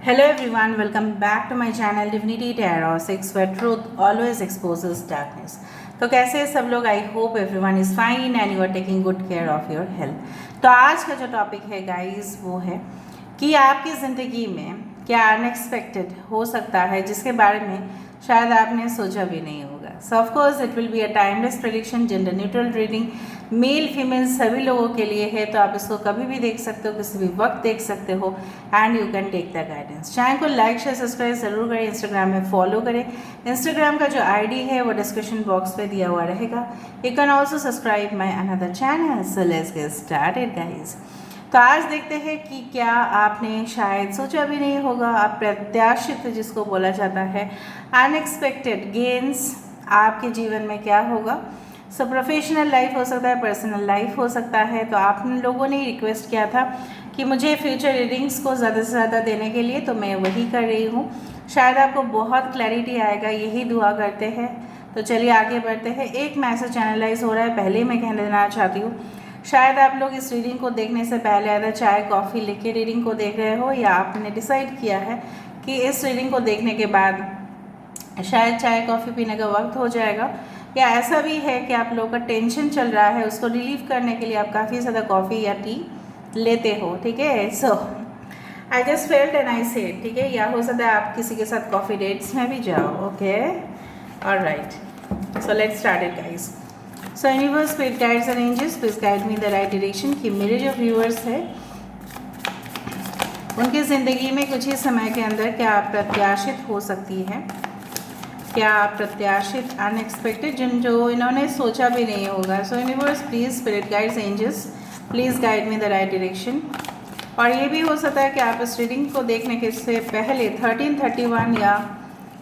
Hello everyone, welcome back to my channel Divinity Tarot 6 where truth always exposes darkness. तो कैसे हैं सब लोग? I hope everyone is fine and you are taking good care of your health. तो आज का जो topic है गाइस वो है कि आपकी ज़िंदगी में क्या अनएक्सपेक्टेड हो सकता है जिसके बारे में शायद आपने सोचा भी नहीं होगा। सो of course it will be a timeless prediction, gender neutral reading, male female सभी लोगों के लिए है। तो आप इसको कभी भी देख सकते हो, किसी भी वक्त देख सकते हो and you can take the guidance. Channel को लाइक शेयर सब्सक्राइब जरूर करें, इंस्टाग्राम में फॉलो करें। इंस्टाग्राम का जो आईडी है वो डिस्क्रिप्शन बॉक्स में दिया हुआ रहेगा। You can also subscribe my another channel. So let's get started guys. तो आज देखते हैं कि क्या आपने शायद सोचा भी नहीं होगा, अप्रत्याशित जिसको बोला जाता है, अनएक्सपेक्टेड गेन्स आपके जीवन में क्या होगा। सो प्रोफेशनल लाइफ हो सकता है, पर्सनल लाइफ हो सकता है। तो आप लोगों ने रिक्वेस्ट किया था कि मुझे फ्यूचर रीडिंग्स को ज़्यादा से ज़्यादा देने के लिए, तो मैं वही कर रही हूँ। शायद आपको बहुत क्लैरिटी आएगा, यही दुआ करते हैं। तो चलिए आगे बढ़ते हैं। एक मैसेज चैनलाइज हो रहा है, पहले मैं कह देना चाहती हूँ, शायद आप लोग इस रीडिंग को देखने से पहले आधा चाय कॉफ़ी लेके रीडिंग को देख रहे हो, या आपने डिसाइड किया है कि इस रीडिंग को देखने के बाद शायद चाय कॉफ़ी पीने का वक्त हो जाएगा, या ऐसा भी है कि आप लोगों का टेंशन चल रहा है, उसको रिलीव करने के लिए आप काफ़ी ज़्यादा कॉफ़ी या टी लेते हो। ठीक है, so I just felt and I said, ठीक है, या हो सकता है आप किसी के साथ कॉफ़ी डेट्स में भी जाओ। Okay, alright, so let's start it guys. So universe, spirit guides and angels, please guide me the right direction कि मेरे जो व्यूअर्स हैं उनकी ज़िंदगी में कुछ ही समय के अंदर क्या अप्रत्याशित हो सकती है, क्या अप्रत्याशित अनएक्सपेक्टेड जो इन्होंने सोचा भी नहीं होगा। So universe please, spirit guides angels please guide me the right direction. और ये भी हो सकता है कि आप इस रीडिंग को देखने के से पहले 1331 या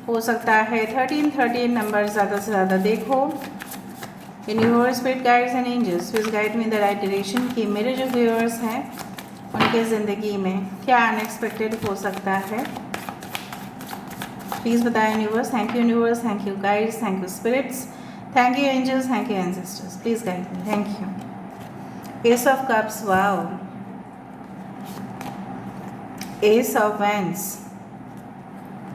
हो सकता है 1313 नंबर ज़्यादा से ज़्यादा देखो। Universe, spirit guides and angels please guide me the right direction कि मेरे जो व्यूअर्स हैं उनके ज़िंदगी में क्या अनएक्सपेक्टेड हो सकता है। प्लीज़ बताएं universe. Thank you universe, thank you guides, thank you spirits, thank you angels, thank you ancestors, please guide me, thank you. Ace of cups, wow, ace of wands,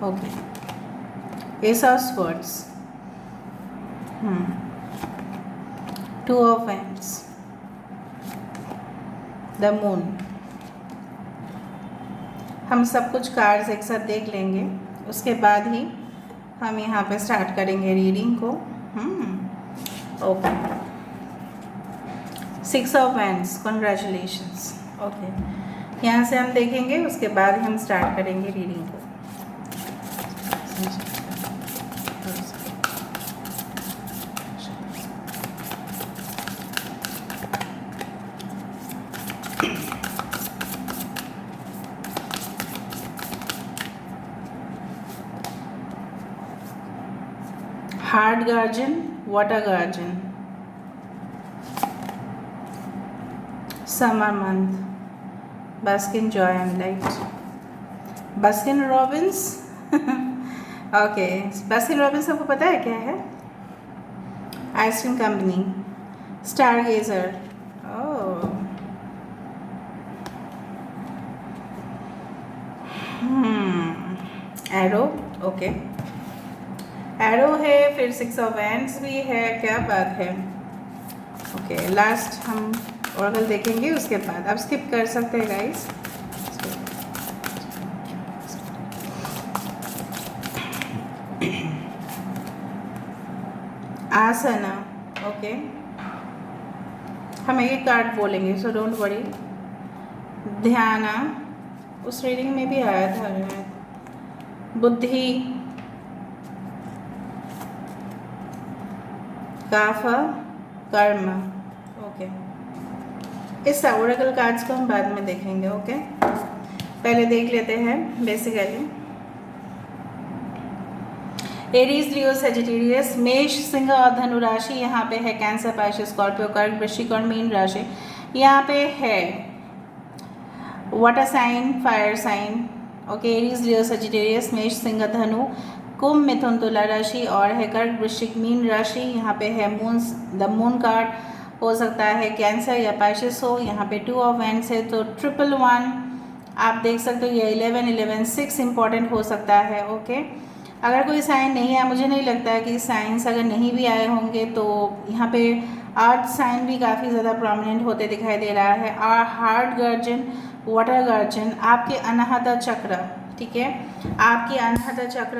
okay, ace of swords, two of wands, the moon. हम सब कुछ cards एक साथ देख लेंगे, उसके बाद ही हम यहाँ पे स्टार्ट करेंगे रीडिंग को। Okay, six of wands, congratulations. Okay, यहाँ से हम देखेंगे, उसके बाद ही हम स्टार्ट करेंगे रीडिंग को। Heart guardian, water guardian, summer month, Baskin Joy and light, Baskin Robbins. Okay, Baskin Robbins आपको पता है क्या है? Ice cream company, star गेजर, arrow, okay, arrow है, फिर सिक्स ऑफ वैंड्स भी है, क्या बात है। ओके, लास्ट हम ऑर्गल देखेंगे, उसके बाद आप स्किप कर सकते हैं गाइस। आसना, ओके, हम एक कार्ड बोलेंगे, सो डोंट वरी। ध्याना, उस रीडिंग में भी आया था। बुद्धि, काफा, कर्म, ओके। इस ओरेकल कार्ड्स को हम बाद में देखेंगे। ओके, पहले देख लेते हैं बेसिकली। एरीज, लियो, सेजिटेरियस, मेष, सिंह और धनु राशि यहाँ पे है। कैंसर, पाइसेस, स्कॉर्पियो, कर्क, वृश्चिक और मीन राशि यहाँ पे है। Water sign, fire sign, okay. Aries, Leo, Sagittarius, मेष, सिंह, धनु, कुंभ, मिथुन, तुला राशि और है कर्क, वृश्चिक, मीन राशि। यहाँ पे है मून, द मून कार्ड हो सकता है कैंसर या पाइसेस हो। यहाँ पे टू ऑफ वैंड्स है, तो 111 आप देख सकते हो ये 11 11 6 इम्पॉर्टेंट हो सकता है। ओके, अगर कोई साइन नहीं है, मुझे नहीं लगता है कि साइंस अगर नहीं भी आए होंगे तो यहाँ पे अर्थ साइन भी काफ़ी ज़्यादा प्रोमिनेंट होते दिखाई दे रहा है। हार्ट गर्जन, वाटर गर्जन, आपके अनाहता चक्र, ठीक है, आपकी अनाहता चक्र,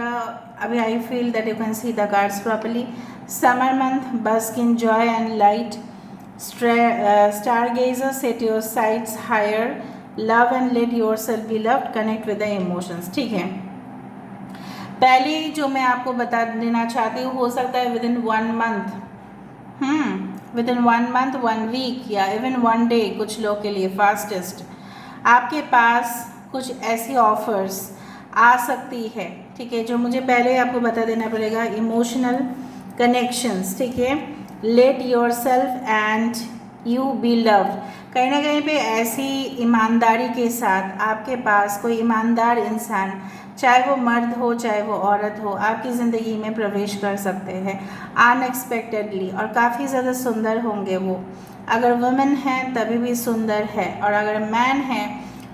अभी I feel that you can see the cards properly. Summer month, bask in joy and light, stargazer, set your sights higher, love and let yourself be loved, connect with the emotions। ठीक है, पहली जो मैं आपको बता देना चाहती हूँ, हो सकता है within 1 month, within 1 month 1 week या इवन 1 डे कुछ लोग के लिए फास्टेस्ट आपके पास कुछ ऐसी ऑफर्स आ सकती है। ठीक है, जो मुझे पहले आपको बता देना पड़ेगा, इमोशनल कनेक्शंस, ठीक है, let your self and you be loved. कहीं ना कहीं पे ऐसी ईमानदारी के साथ आपके पास कोई ईमानदार इंसान, चाहे वो मर्द हो चाहे वो औरत हो, आपकी ज़िंदगी में प्रवेश कर सकते हैं अनएक्सपेक्टेडली, और काफ़ी ज़्यादा सुंदर होंगे वो। अगर वुमेन हैं तभी भी सुंदर है, और अगर मैन है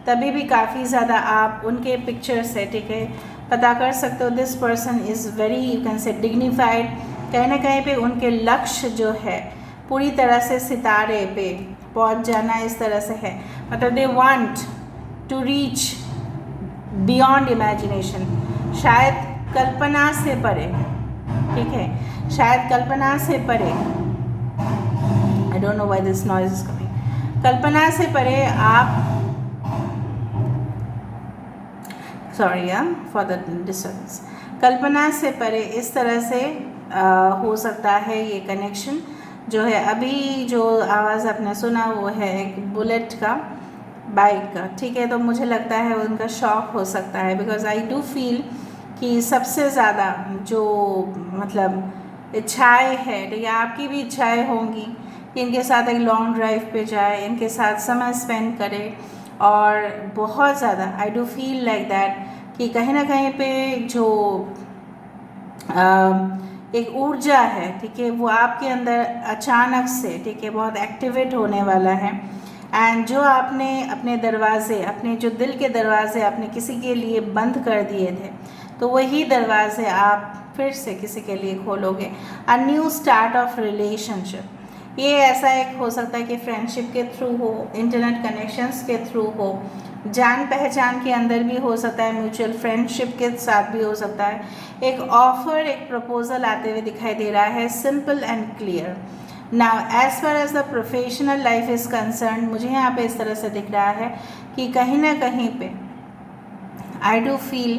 तभी भी काफ़ी ज़्यादा आप उनके पिक्चर से, ठीक है, पता कर सकते हो this person is very, you can से डिग्निफाइड। कहीं ना कहीं पे उनके लक्ष्य जो है पूरी तरह से सितारे पे पहुंच जाना इस तरह से है, मतलब they want to reach beyond imagination, शायद कल्पना से परे, ठीक है, शायद कल्पना से परे, I don't know why this noise is coming, कल्पना से परे आप, सॉरी फॉर द डिस्टर्बेंस, कल्पना से परे इस तरह से हो सकता है ये कनेक्शन जो है। अभी जो आवाज़ आपने सुना वो है एक बुलेट का, बाइक का, ठीक है, तो मुझे लगता है उनका शौक हो सकता है, बिकॉज आई डू फील कि सबसे ज़्यादा जो मतलब इच्छाएं है, तो ये आपकी भी इच्छाएं होंगी कि इनके साथ एक लॉन्ग ड्राइव पे जाए, इनके साथ समय स्पेंड करे, और बहुत ज़्यादा I do feel like that कि कहीं ना कहीं पे जो एक ऊर्जा है, ठीक है, वो आपके अंदर अचानक से, ठीक है, बहुत एक्टिवेट होने वाला है। एंड जो आपने अपने दरवाजे, अपने जो दिल के दरवाजे आपने किसी के लिए बंद कर दिए थे, तो वही दरवाजे आप फिर से किसी के लिए खोलोगे। A new start of relationship, ये ऐसा एक हो सकता है कि फ्रेंडशिप के थ्रू हो, इंटरनेट कनेक्शंस के थ्रू हो, जान पहचान के अंदर भी हो सकता है, म्यूचुअल फ्रेंडशिप के साथ भी हो सकता है। एक ऑफर, एक प्रपोजल आते हुए दिखाई दे रहा है, simple and clear. Now as far as the professional life is concern, मुझे यहाँ पे इस तरह से दिख रहा है कि कहीं ना कहीं पे आई डू फील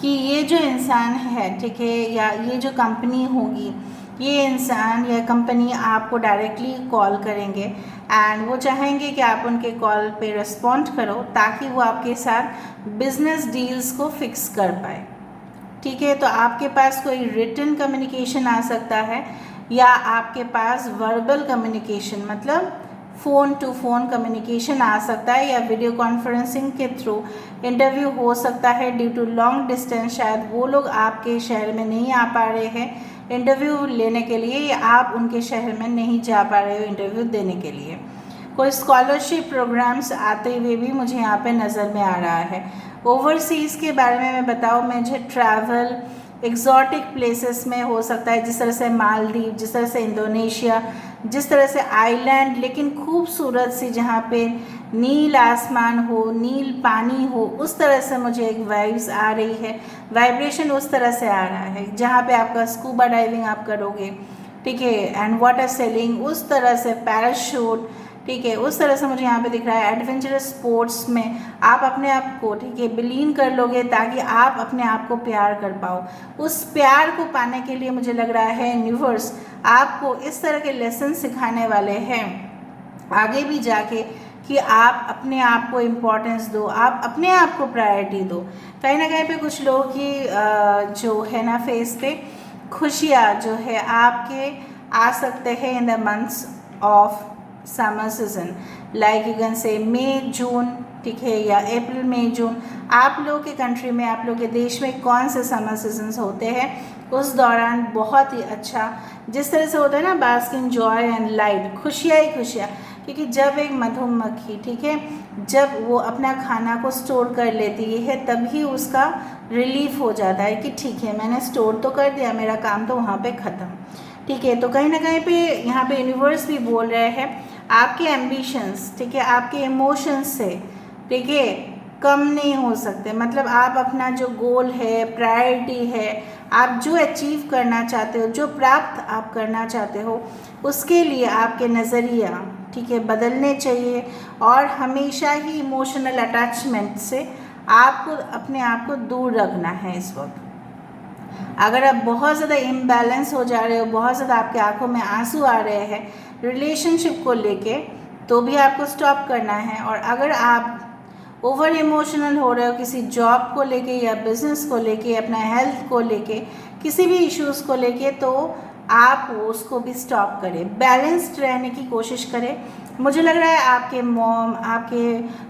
कि ये जो इंसान है, ठीक है, या ये जो कंपनी होगी, ये इंसान या कंपनी आपको डायरेक्टली कॉल करेंगे एंड वो चाहेंगे कि आप उनके कॉल पे रिस्पॉन्ड करो ताकि वो आपके साथ बिजनेस डील्स को फिक्स कर पाए। ठीक है, तो आपके पास कोई रिटन कम्युनिकेशन आ सकता है, या आपके पास वर्बल कम्युनिकेशन मतलब फ़ोन टू फ़ोन कम्युनिकेशन आ सकता है, या वीडियो कॉन्फ्रेंसिंग के थ्रू इंटरव्यू हो सकता है। ड्यू टू लॉन्ग डिस्टेंस शायद वो लोग आपके शहर में नहीं आ पा रहे हैं इंटरव्यू लेने के लिए, या आप उनके शहर में नहीं जा पा रहे हो इंटरव्यू देने के लिए। कोई स्कॉलरशिप प्रोग्राम्स आते हुए भी मुझे यहाँ पे नज़र में आ रहा है। ओवरसीज़ के बारे में मैं बताऊँ, मुझे ट्रैवल एग्जॉटिक प्लेसेस में हो सकता है, जिस तरह से मालदीव, जिस तरह से इंडोनेशिया, जिस तरह से आइलैंड, लेकिन खूबसूरत सी, जहाँ पे नील आसमान हो, नील पानी हो, उस तरह से मुझे एक वाइब्स आ रही है, वाइब्रेशन उस तरह से आ रहा है, जहाँ पे आपका स्कूबा डाइविंग आप करोगे, ठीक है, एंड वाटर सेलिंग, उस तरह से पैराशूट, ठीक है, उस तरह से मुझे यहाँ पे दिख रहा है। एडवेंचरस स्पोर्ट्स में आप अपने आप को, ठीक है, विलीन कर लोगे ताकि आप अपने आप को प्यार कर पाओ। उस प्यार को पाने के लिए मुझे लग रहा है यूनिवर्स आपको इस तरह के लेसन सिखाने वाले हैं आगे भी जाके कि आप अपने आप को इम्पोर्टेंस दो, आप अपने आप को प्रायोरिटी दो। कहीं ना कहीं पे कुछ लोगों की जो है ना फेस पे खुशियाँ जो है आपके आ सकते हैं in the months of summer season, like you can say May जून, ठीक है, या अप्रैल मई जून। आप लोग के कंट्री में, आप लोग के देश में कौन से समर सीजन्स होते हैं, उस दौरान बहुत ही अच्छा जिस तरह से होता है ना, bask in joy and light, खुशियाँ ही खुशियाँ। क्योंकि जब एक मधुमक्खी, ठीक है, जब वो अपना खाना को स्टोर कर लेती है तभी उसका रिलीफ हो जाता है कि ठीक है मैंने स्टोर तो कर दिया, मेरा काम तो वहाँ पे ख़त्म। ठीक है, तो कहीं ना कहीं पे यहाँ पे यूनिवर्स भी बोल रहे हैं आपके एम्बिशंस, ठीक है, आपके इमोशंस से, ठीक है, कम नहीं हो सकते। मतलब आप अपना जो गोल है, प्रायोरिटी है, आप जो अचीव करना चाहते हो, जो प्राप्त आप करना चाहते हो, उसके लिए आपके नज़रिया, ठीक है, बदलने चाहिए। और हमेशा ही इमोशनल अटैचमेंट से आपको अपने आप को दूर रखना है। इस वक्त अगर आप बहुत ज़्यादा इम्बैलेंस हो जा रहे हो, बहुत ज़्यादा आपके आंखों में आंसू आ रहे हैं रिलेशनशिप को लेके, तो भी आपको स्टॉप करना है। और अगर आप ओवर इमोशनल हो रहे हो किसी जॉब को लेके या बिजनेस को लेके, अपना हेल्थ को लेके, किसी भी इश्यूज़ को लेके, तो आप उसको भी स्टॉप करें, बैलेंस्ड रहने की कोशिश करें। मुझे लग रहा है आपके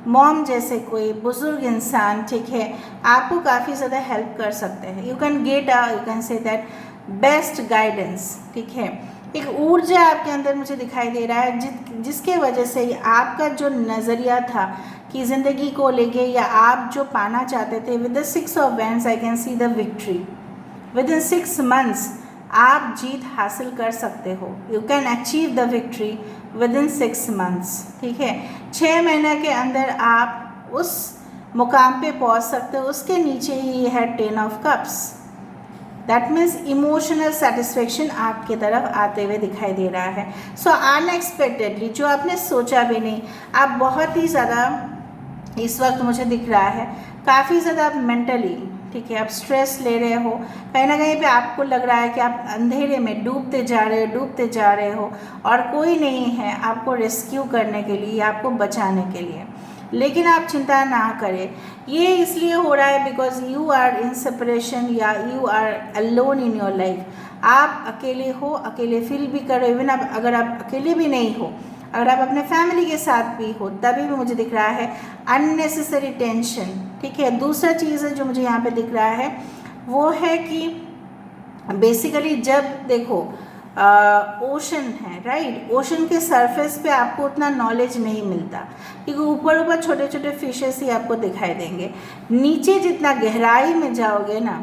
मॉम जैसे कोई बुज़ुर्ग इंसान, ठीक है, आपको काफ़ी ज़्यादा हेल्प कर सकते हैं। You can say that best guidance, ठीक है। एक ऊर्जा आपके अंदर मुझे दिखाई दे रहा है जिसके वजह से आपका जो नज़रिया था कि ज़िंदगी को लेके या आप जो पाना चाहते थे, with the 6 of wands I can see the victory. With in 6 months आप जीत हासिल कर सकते हो। You can achieve the victory with in 6 months, ठीक है। 6 महीने के अंदर आप उस मुकाम पे पहुंच सकते हो। उसके नीचे ही है 10 of cups. That means emotional satisfaction आपके तरफ आते हुए दिखाई दे रहा है। सो अनएक्सपेक्टेडली, जो आपने सोचा भी नहीं, आप बहुत ही ज़्यादा इस वक्त मुझे दिख रहा है काफ़ी ज़्यादा आप मेंटली, ठीक है, आप स्ट्रेस ले रहे हो। कहीं ना कहीं पे आपको लग रहा है कि आप अंधेरे में डूबते जा रहे हो और कोई नहीं है आपको रेस्क्यू करने के लिए, आपको बचाने के लिए। लेकिन आप चिंता ना करें, ये इसलिए हो रहा है because you are in separation या you are alone in your life. आप अकेले हो, अकेले फील भी कर रहे हो। इवन अगर आप अकेले भी नहीं हो, अगर आप अपने फैमिली के साथ भी हो, तभी भी मुझे दिख रहा है अननेसेसरी टेंशन, ठीक है। दूसरा चीज़ है जो मुझे यहाँ पे दिख रहा है वो है कि बेसिकली जब देखो ओशन है, राइट, ओशन के सरफेस पे आपको उतना नॉलेज नहीं मिलता क्योंकि ऊपर ऊपर छोटे छोटे फिशेस ही आपको दिखाई देंगे। नीचे जितना गहराई में जाओगे ना,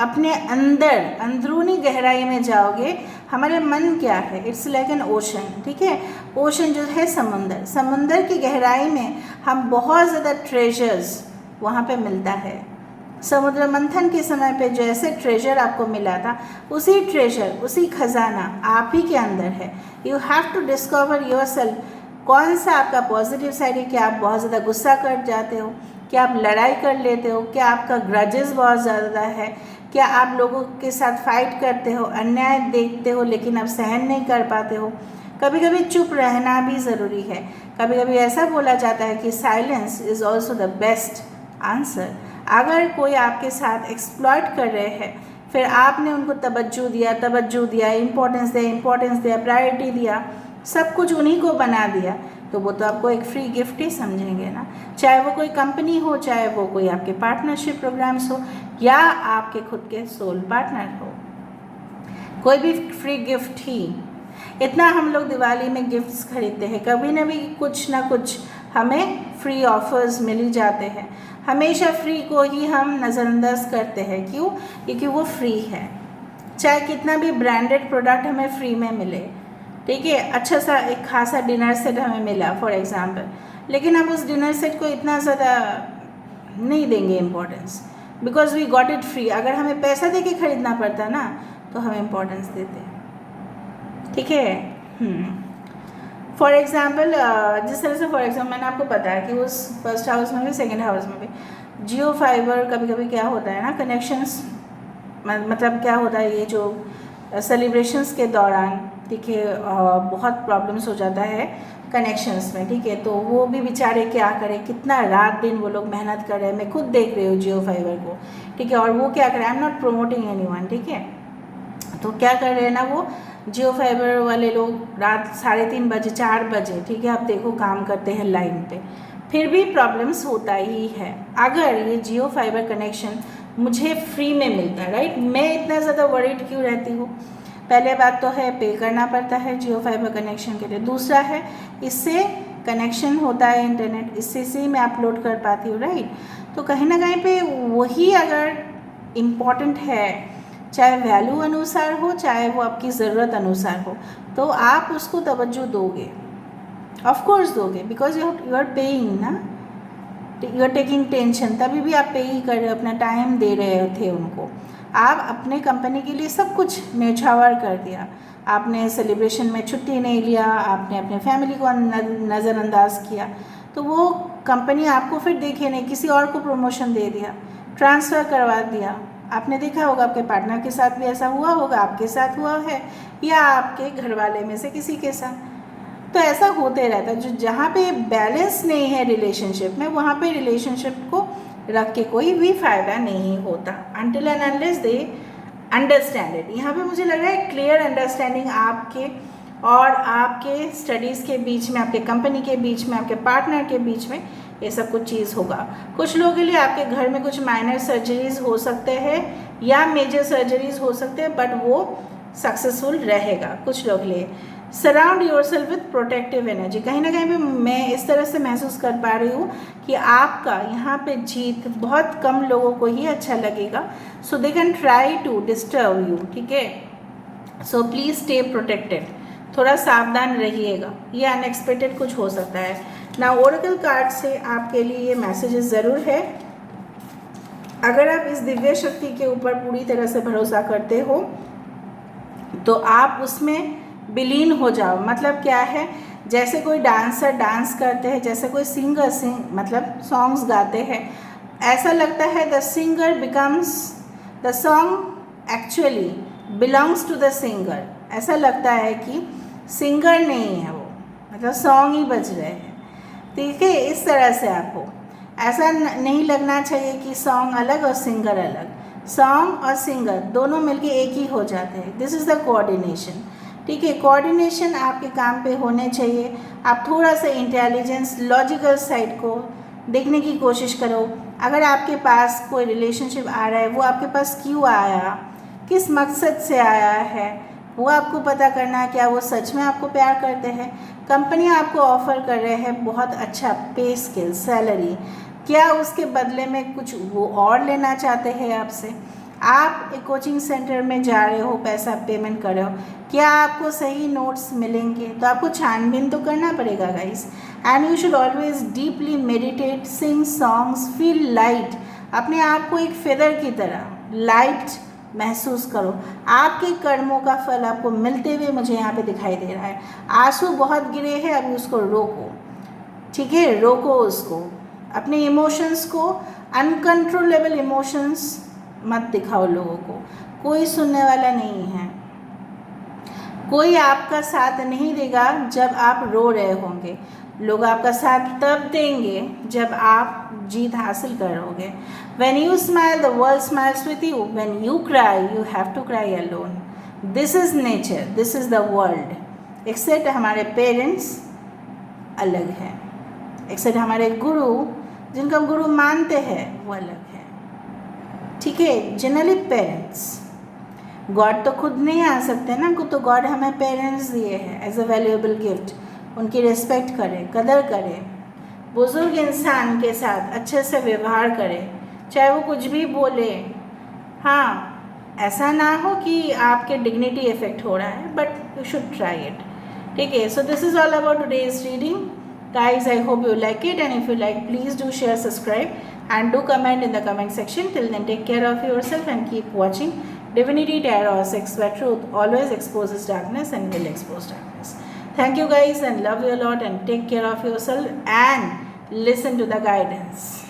अपने अंदर अंदरूनी गहराई में जाओगे, हमारे मन क्या है, इट्स लाइक एन ओशन, ठीक है। ओशन जो है समुंदर की गहराई में हम बहुत ज़्यादा ट्रेजर्स वहाँ पे मिलता है। समुद्र मंथन के समय पे जैसे ट्रेजर आपको मिला था, उसी ट्रेजर, उसी खजाना आप ही के अंदर है। You have to discover yourself. कौन सा आपका पॉजिटिव साइड है? क्या आप बहुत ज़्यादा गुस्सा कर जाते हो? क्या आप लड़ाई कर लेते हो? क्या आपका ग्रजेस बहुत ज़्यादा है? क्या आप लोगों के साथ फाइट करते हो, अन्याय देखते हो लेकिन आप सहन नहीं कर पाते हो? कभी कभी चुप रहना भी ज़रूरी है। कभी कभी ऐसा बोला जाता है कि silence is also the best answer. अगर कोई आपके साथ एक्सप्लॉइट कर रहे हैं, फिर आपने उनको तवज्जो दिया, इम्पोर्टेंस दिया, प्रायोरिटी दिया, सब कुछ उन्हीं को बना दिया, तो वो तो आपको एक फ्री गिफ्ट ही समझेंगे ना। चाहे वो कोई कंपनी हो, चाहे वो कोई आपके पार्टनरशिप प्रोग्राम्स हो, या आपके खुद के सोल पार्टनर हो, कोई भी फ्री गिफ्ट ही। इतना हम लोग दिवाली में गिफ्ट्स खरीदते हैं, कभी कुछ ना कुछ हमें फ्री ऑफर्स मिल ही जाते हैं। हमेशा फ्री को ही हम नज़रअंदाज करते हैं। क्यों? क्योंकि वो फ्री है। चाहे कितना भी ब्रांडेड प्रोडक्ट हमें फ्री में मिले, ठीक है, अच्छा सा एक खासा डिनर सेट हमें मिला फॉर एग्जांपल, लेकिन हम उस डिनर सेट को इतना ज़्यादा नहीं देंगे importance, because we got it free. अगर हमें पैसा दे के खरीदना पड़ता ना, तो हम इम्पोर्टेंस देते, ठीक है। फॉर एग्ज़ाम्पल जिस तरह से, फॉर एग्जाम्पल मैंने आपको बताया कि उस फर्स्ट हाउस में भी सेकेंड हाउस में भी जियो फाइबर, कभी कभी क्या होता है ना, कनेक्शंस, मतलब क्या होता है, ये जो सेलिब्रेशंस के दौरान, ठीक है, बहुत प्रॉब्लम्स हो जाता है कनेक्शंस में, ठीक है। तो वो भी बेचारे क्या करें, कितना रात दिन वो लोग मेहनत कर रहे हैं। मैं खुद देख रही हूँ जियो फाइबर को, ठीक है, और वो क्या करें, I am not promoting anyone, ठीक है। तो क्या कर रहे हैं ना, वो जियो फाइबर वाले लोग रात 3:30 बजे 4 बजे, ठीक है, आप देखो काम करते हैं लाइन पे, फिर भी प्रॉब्लम्स होता ही है। अगर ये जियो फाइबर कनेक्शन मुझे फ्री में मिलता, राइट, मैं इतना ज़्यादा वरीड क्यों रहती हूँ? पहले बात तो है पे करना पड़ता है जियो फाइबर कनेक्शन के लिए। दूसरा है इससे कनेक्शन होता है इंटरनेट, इससे से मैं अपलोड कर पाती हूँ, राइट। तो कहीं ना कहीं पे वही अगर इम्पॉर्टेंट है, चाहे वैल्यू अनुसार हो चाहे वो आपकी ज़रूरत अनुसार हो, तो आप उसको तवज्जो दोगे, ऑफ कोर्स दोगे, बिकॉज यू आर पेइंग ना, यू आर टेकिंग टेंशन, तभी भी आप पे ही कर रहे हो, अपना टाइम दे रहे थे उनको। आप अपने कंपनी के लिए सब कुछ न्यौछावर कर दिया, आपने सेलिब्रेशन में छुट्टी नहीं लिया, आपने अपने फैमिली को नज़रअंदाज किया, तो वो कंपनी आपको फिर देखे नहीं, किसी और को प्रमोशन दे दिया, ट्रांसफ़र करवा दिया। आपने देखा होगा आपके पार्टनर के साथ भी ऐसा हुआ होगा, आपके साथ हुआ है, या आपके घर वाले में से किसी के साथ। तो ऐसा होते रहता है, जो जहाँ पे बैलेंस नहीं है रिलेशनशिप में, वहाँ पे रिलेशनशिप को रख के कोई भी फ़ायदा नहीं होता, until and unless they understand it. यहाँ पे मुझे लग रहा है क्लियर अंडरस्टैंडिंग आपके और आपके स्टडीज़ के बीच में, आपके कंपनी के बीच में, आपके पार्टनर के बीच में ये सब कुछ चीज़ होगा। कुछ लोगों के लिए आपके घर में कुछ माइनर सर्जरीज हो सकते हैं या मेजर सर्जरीज हो सकते हैं, बट वो सक्सेसफुल रहेगा कुछ लोग के लिए। Surround your self with protective energy. कहीं ना कहीं भी मैं इस तरह से महसूस कर पा रही हूँ कि आपका यहाँ पे जीत बहुत कम लोगों को ही अच्छा लगेगा, so they can try to disturb you, ठीक है। सो प्लीज़ स्टे प्रोटेक्टेड, थोड़ा सावधान रहिएगा, ये अनएक्सपेक्टेड कुछ हो सकता है ना। ओरेकल कार्ड से आपके लिए ये मैसेजेस ज़रूर है। अगर आप इस दिव्य शक्ति के ऊपर पूरी तरह से भरोसा करते हो तो आप उसमें विलीन हो जाओ। मतलब क्या है, जैसे कोई डांसर डांस करते हैं, जैसे कोई सिंगर मतलब सॉन्ग्स गाते हैं, ऐसा लगता है the singer becomes the song actually belongs to the singer. ऐसा लगता है कि सिंगर नहीं है वो, मतलब सॉन्ग ही बज रहे हैं, ठीक है। इस तरह से आपको ऐसा नहीं लगना चाहिए कि सॉन्ग अलग और सिंगर अलग, सॉन्ग और सिंगर दोनों मिलके एक ही हो जाते हैं। दिस इज़ द कोऑर्डिनेशन, ठीक है। कोऑर्डिनेशन आपके काम पे होने चाहिए। आप थोड़ा सा इंटेलिजेंस, लॉजिकल साइड को देखने की कोशिश करो। अगर आपके पास कोई रिलेशनशिप आ रहा है, वो आपके पास क्यों आया, किस मकसद से आया है, वो आपको पता करना है। क्या वो सच में आपको प्यार करते हैं? कंपनी आपको ऑफ़र कर रहे हैं बहुत अच्छा पे स्केल, सैलरी, क्या उसके बदले में कुछ वो और लेना चाहते हैं आपसे? आप एक कोचिंग सेंटर में जा रहे हो, पैसा पेमेंट कर रहे हो, क्या आपको सही नोट्स मिलेंगे? तो आपको छानबीन तो करना पड़ेगा guys. And you should always deeply meditate, sing songs, feel light. अपने आप को एक फेदर की तरह लाइट महसूस करो। आपके कर्मों का फल आपको मिलते हुए मुझे यहाँ पे दिखाई दे रहा है। आंसू बहुत गिरे हैं, अभी उसको रोको, ठीक है, रोको उसको। अपने इमोशंस को, अनकंट्रोलेबल इमोशंस मत दिखाओ लोगों को, कोई सुनने वाला नहीं है। कोई आपका साथ नहीं देगा जब आप रो रहे होंगे, लोग आपका साथ तब देंगे जब आप जीत हासिल करोगे। When you smile, the world smiles with you. When you cry, you have to cry alone. This is nature, this is the world. Except हमारे पेरेंट्स अलग हैं, एक्सेप्ट हमारे गुरु, जिनको हम गुरु मानते हैं, वो अलग है, ठीक है। जनरली पेरेंट्स, गॉड तो खुद नहीं आ सकते ना, तो गॉड हमें पेरेंट्स दिए हैं एज अ वैल्यूएबल गिफ्ट। उनकी रिस्पेक्ट करें, कदर करें, बुजुर्ग इंसान के साथ अच्छे से व्यवहार करें, चाहे वो कुछ भी बोले। हाँ, ऐसा ना हो कि आपके डिग्निटी इफेक्ट हो रहा है, but you should try it, ठीक है। So this is all about today's reading guys. I hope you like it, and if you like, please do share, subscribe, and do comment in the comment section. Till then, take care of yourself and keep watching Divinity Tarot 6, where truth always exposes darkness and will expose darkness. Thank you guys, and love you a lot, and take care of yourself and listen to the guidance.